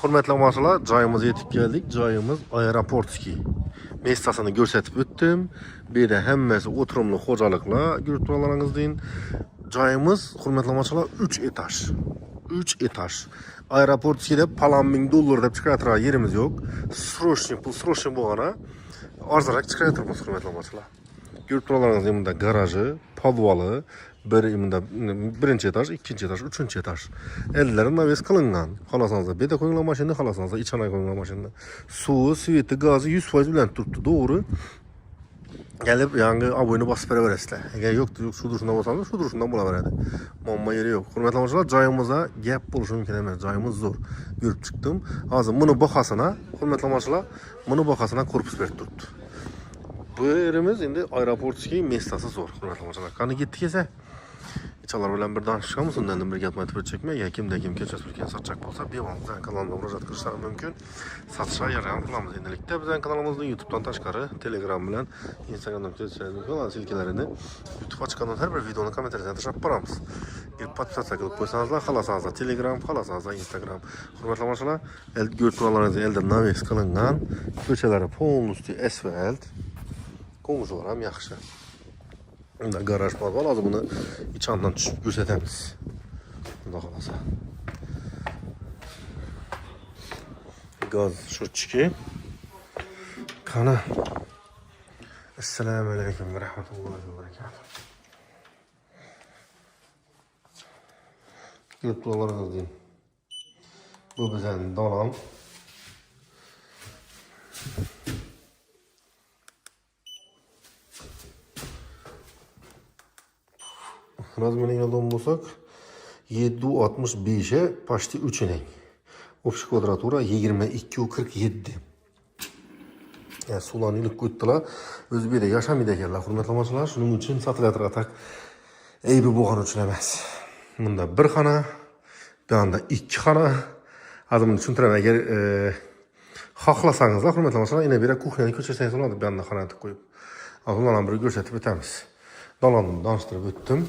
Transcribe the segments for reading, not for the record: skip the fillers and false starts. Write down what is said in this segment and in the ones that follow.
Hurmatli omonalar, joyimizga yetib keldik. Joyimiz Aeroportskiy. Mestasini ko'rsatib o'tdim. Bu yerda hammasi o'tirimli xo'jaliklar, yurtdorlaringizdan. Joyimiz, hurmatli omonalar, 3 etaj. 3 etaj. Aeroportskiyda $1000 deb chiqartirgan yerimiz yo'q. Srochniy bo'lgana arzonroq chiqartiramiz, hurmatli omonalar. Yurtdorlaringizda bunda garaji, podvali, birinchi etaj, ikkinchi etaj, uchinchi etaj. Ellari naves qilingan. Xolasangiz, beda qo'yilgan mashina, xolasangiz, ichana qo'yilgan mashina. Suvi, sveti, gazi 100% bilan turibdi, to'g'ri. Gelib yangi aboyni bosib beraverasizlar. Agar yo'q, shu durishdan bo'lsangiz, shu durishdan bo'laveradi. Muammo yeri yo'q. Hurmatli omonalar, joyimizda gap bo'lishi mumkin emas. Joyimiz zo'r. Ko'rib chiqdim. Hozir buni bahosini, hurmatli omonalar, buni bahosini korpus berib turibdi. Bu yerimiz endi Aeroportskiy mestasi zo'r, hurmatli omonalar. Qani ketdik esa. İnşallah bilan bir danışışamiz, undan bir gap aytib o'tchakman. Kimda kim kechasi ulkan sotchak bo'lsa, bemalol kanalga murojaat qilishlari mumkin. Sotishga yordam qilamiz. Endilikda bizning kanalimizda YouTube'dan tashqari Telegram bilan Instagramdan kuzatishlar mumkin. Silkalarni YouTube ochgandan har bir videoni kommentariyada tashlab boramiz. Bir podpisatsiya qilib qo'ysangiz, xohlasangiz Telegram, xohlasangiz Instagram. Hurmatli omonalar, yurtdorlaringiz elda naves qilingan, ko'chalari полностью asfalt. Komşular ham yaxshi. Bunda garaj podval, hozir buni ichandan tushib ko'rsatamiz. Xudo xolasa. Gaz sho'chki. Qani. Assalomu alaykum va rahmatullohi va barakatuh. Yurtdorlaringizdan. Bu bizning dolam. Razmeriga olgan bo'lsak 7.65'e почти 3 ning. Общий kvadratura 22.47. Yani sularni ilib ko'tdilar. O'zi bu yerda yashamaydi ekanlar, hurmatli omonalar. Shuning uchun sotilayotgan atak aybi bo'lgani uchun emas. Bunda bir xona, bu yerda 2 xona. Hozir buni tushuntiraman. Agar xohlasangizlar, hurmatli omonalar, yana bir kuxnyani ko'chirsangiz bo'ladi, bu yerda xona qilib qo'yib. Hozir mana bir ko'rsatib o'tamiz. Dolonni tanishtirib o'tdim.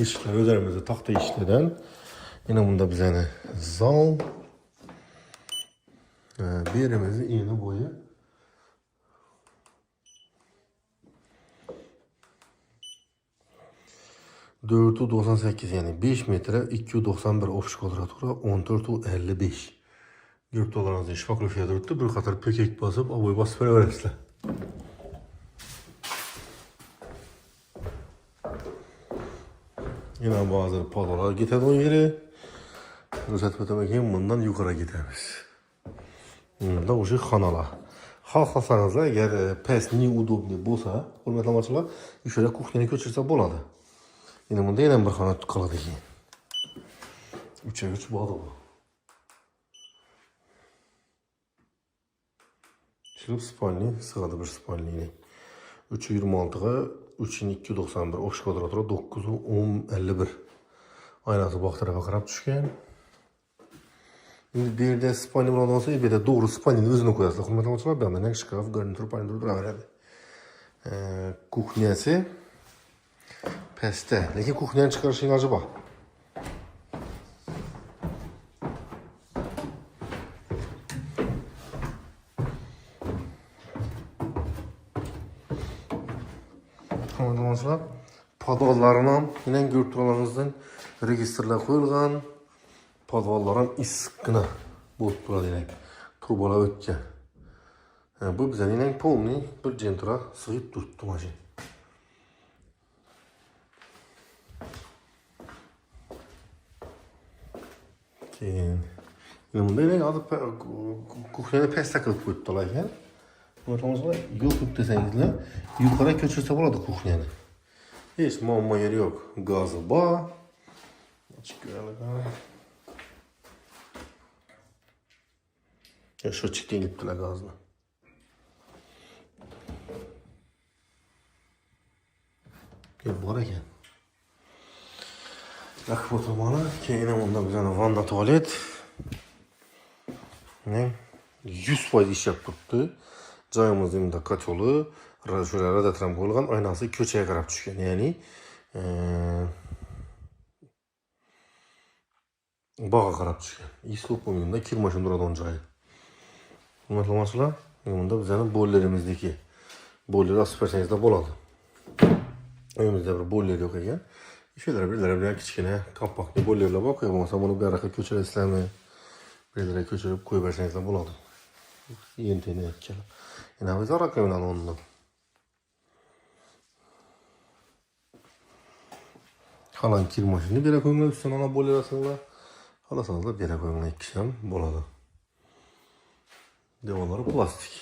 Eshiklar o'zlarimizda taxta eshiklardan. Yana bunda bizani zal. Bu yerimizni eni bo'yi 498, yani 5 metre 291 ofis kvadratura 14.55. Yurtdorlaringizda shifoklifiya turibdi. Bir qator pökek bosib, aboy bosib beraverasizlar. Yine bazı palolar gitadi o yeri. Ko'rsatib o'taman, keyin bundan yuqori ketamiz. Bunda o'sha xonalar. Xohlasangizlar, agar past neudobniy bo'lsa, hurmatli omonalar, o'sha kuxnyani ko'chirsa bo'ladi. Yine bunda yana bir xona qoladi keyin. 3 bo'ldi bu. Shu spalni, sig'adi bir spalni. 326 ga 3291 ofis kvadratura 9.10.51. Aynasi bu tarafa qarab tushgan. Endi bu yerda spalni bilan olsa, bu yerda to'g'ri spalni o'zini qo'yasizlar. Hurmatli omonalar, bu yerda shkaf, garnitur, pandur turaveradi. Kuxnyasi pastda, lekin kuxnyani chiqarish iloji bor. Omonalar, podvallarini ham yine yurtdorlaringizdan registrlar qo'yilgan. Podvallar ham issiqqina bo'lib turadi, demak. Trubalar o'tgan. Bu bizning polniy bir jentra sig'ib turibdi mashina. Keyin bunday hozir kuxnyani pastga qilib qo'yibdilar ekan. Omonalar, yo'q desangizlar, yuqori ko'chirsa bo'ladi kuxnyani. Hech muammo yeri yo'q. Gazi bor. Shu chiqdan gitdilar gazni. Bor ekan. Rahmat tomoni, keyin unda bizning vanna tualet. 100% ishlab turibdi. Joyimizda bunda kotyoli, radiator bo'lgan, oynasi ko'chaga qarab tushgan. Ya'ni bağa qarab tushgan. İskop bo'yinda kirmashin turadigan joyi. Hurmatli bunda bizning bollerimizdagi boller asib bersangizda bo'ladi. Uyimizda bir boller yo'q ekan. Şeyler bilan kichkina kompaktli bollerlar bor. Bo'lmasa buni bu yoqqa ko'chirasizlarmi? Birlariga ko'chirib qo'yib bersangizlar bo'ladi. Yentini ikkala. Yana biz arakamdan ondan. Kalan kirmashinni bera qo'yinglar, ustidan ona boller asinglar. Xalasanızda bera qo'yinglar, ikki ham bo'ladi. Devorlari plastik.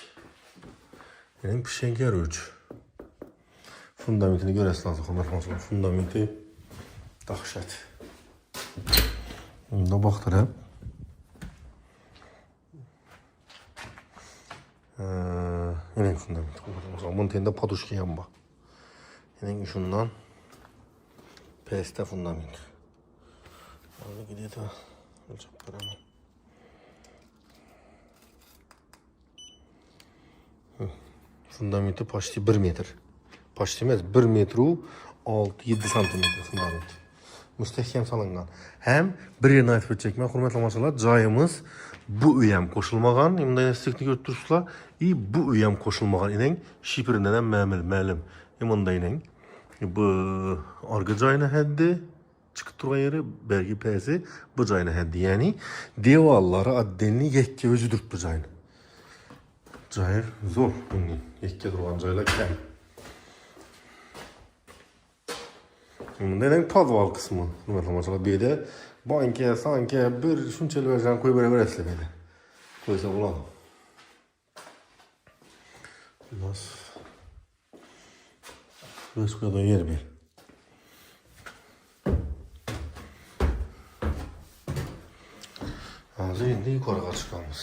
Yine pişenker uç. Fundamentini görəsiniz, hurmatli fundamenti dahşət. Bunda baxdırım. Yine fundament. Bunun teyində paduşki yan bax. Yine şundan PST fundament. Orada gidiyor da ölçüp görəməm. Fundamenti почти 1 metr. Почти emas, 1 metr 6-7 santimetr fundament. Müstehkem salıngan. Hem bir yerine aytib o'tacakman, hurmatli masalar, joyimiz bu uy ham qo'shilmagan. Bunda texnik ko'rib turibsizlar. Bu uy ham qo'shilmagan. Ening shifrinden ham ma'lum. Bunda ening bu orqa joyini haddi chiqib turgan yeri, belki pesi bu joyini haddi. Ya'ni devorlari addenli yakka o'zi turibdi bu joyni. Joy zo'r. Yakka turgan joylar kam. Bunda ham podval qismi. Masalan, bu yerda banka, sanka bir shunchalik verjan qo'yib beraverasizlar bu yerda. Qo'ysa bo'ladi. Biz qo'yadigan yer bir. Hozir endi yuqoriga chiqamiz.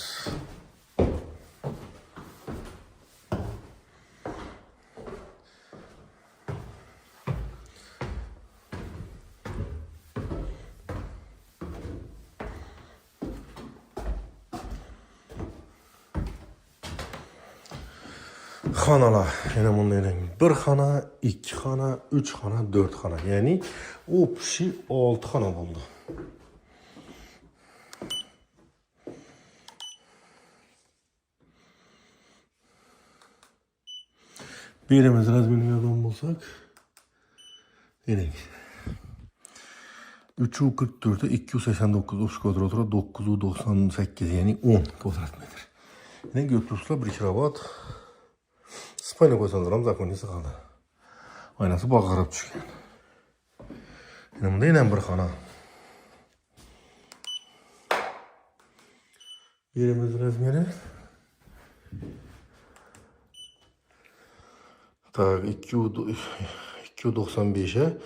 Xonalar. Yana bunday bir xona, 2 xona, 3 xona, 4 xona. Ya'ni общий 6 xona bo'ldi. Birimiz razmerini yazan bulsak. Denek. 344'e 289 uç kvadratura 998 yani 10 kvadrat metre. Yine götürürsüler bir kirabat. Spayna koysanlar ham zakonisi qaldi. Aynası bağırıp çıkıyor. Yine bunda yine bir xona. Birimiz razmeri. Tak 295'e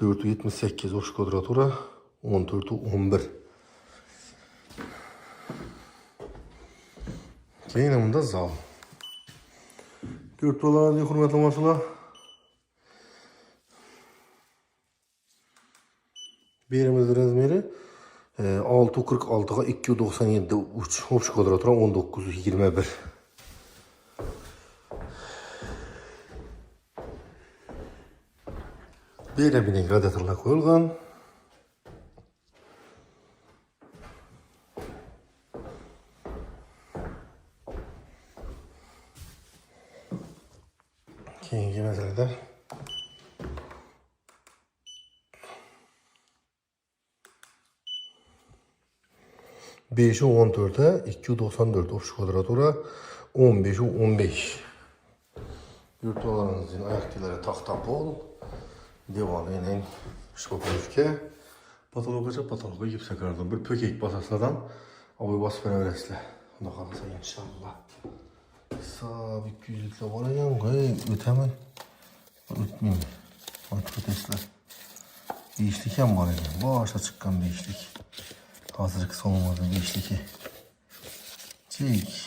478 uç kvadratura 14'ü 11. Yine bunda zal. 4 dolar diye hürmetli maşallah. Birimiz razmeri 646'a 297 uç kvadratura 1921. Böyle bir radiatorlar koyulgan. Keyingi meselede Beşi 14'e 294 uç kvadratura 15'i 15. Yurtlarınızın ayakçıları tahta pol. Devalı yine şokolojke. Patologa yüksek arada bir pökek basasladan abi bas verebilirler. Ona kalırsa inşallah. Sağ 200 litre var ya, ötemem. Ötmeyeyim. Protestler. Değişlik hem var ya. Başa çıkan değişlik. Hazırlık sonulmadı değişlik. Çek.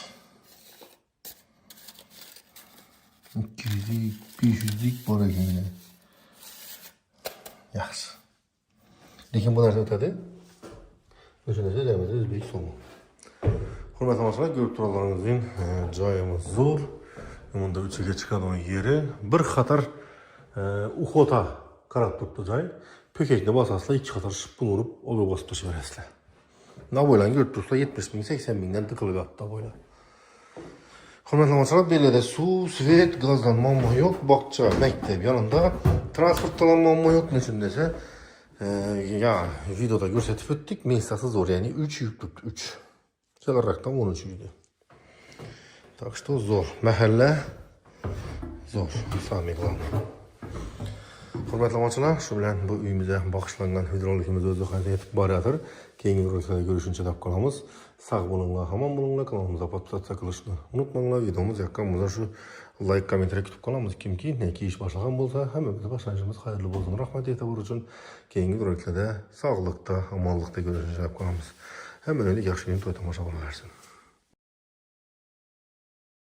200'lik, 500'lik var ya. Yaxşı. Lekin bu narsa o'tadi. O'sha narsa jamiyatda o'zbek so'mi. Hurmatli masalar, ko'rib turganlaringizning joyimiz zo'r. Bunda uchiga chiqadigan yeri bir qator uxota qarab turibdi joy. Pökekni bosasizlar, ikki qator shipni urib, olib bosib tashlaverasizlar. Naboylan götürürse 70 bin, 80 binden tıkılı yaptı boyla. Hürmetli amaçlar, belirde su, svet, gazdan mamma yok, bakça, mektep yanında, transporttalan mamma yok, neçin dese, ya videoda görsetip öttik, meysası zor yani 3 yüklük 3. Çalaraktan 13 yüklü. Tak işte zor, mahalle zor, sami kılan. Hürmetli amaçlar, şu bilen bu uyumuza bakışlanan hidrolikimiz özü qayda etip baradır. Keyingi videolarda görüşünce tap kalamız. Sağ bulunla, hamam bulunla, kanalımıza patlatsa kılışını unutmanglar. Videomuz yakkanımıza şu like, komentarya kütüp kalamız. Kim ki, ne ki iş başlagan bolsa, hemmemize başlanışımız hayırlı bolsun. Rahmet eyte burucun. Keyingi videolarda sağlıkta, amanlıkta görüşünce tap kalamız. Hemen öyle yaxşı gün toy tamaşa versin.